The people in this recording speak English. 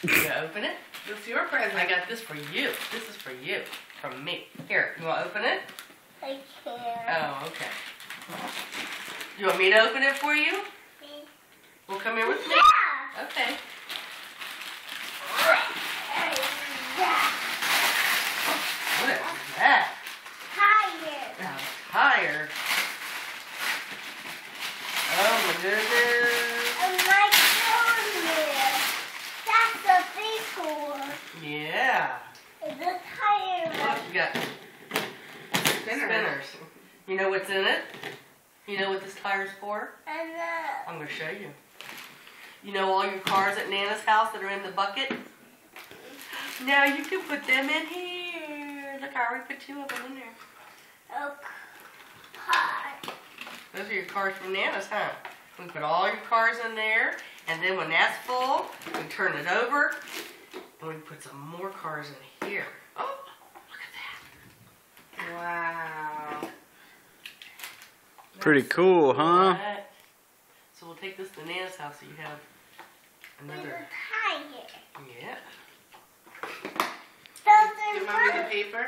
You open it? It's your present. I got this for you. This is for you. From me. Here, you want to open it? I can't. Oh, okay. You want me to open it for you? Well, come here with me. Yeah. Okay. What is that? Tire. A tire. Oh my goodness. And my corner. That's a big one. Yeah. It's a tire. Look, you got spinners. You know what's in it? You know what this tire's for? And I'm going to show you. You know all your cars at Nana's house that are in the bucket? Now you can put them in here. Look, I already put 2 of them in there. a pot. Those are your cars from Nana's, huh? We put all your cars in there, and then when that's full, we turn it over, and we put some more cars in here. Oh, look at that. Wow. Pretty cool, huh? Right. So we'll take this to Nana's house so you have There's another. a tire. Yeah. Those Do you are want me the paper?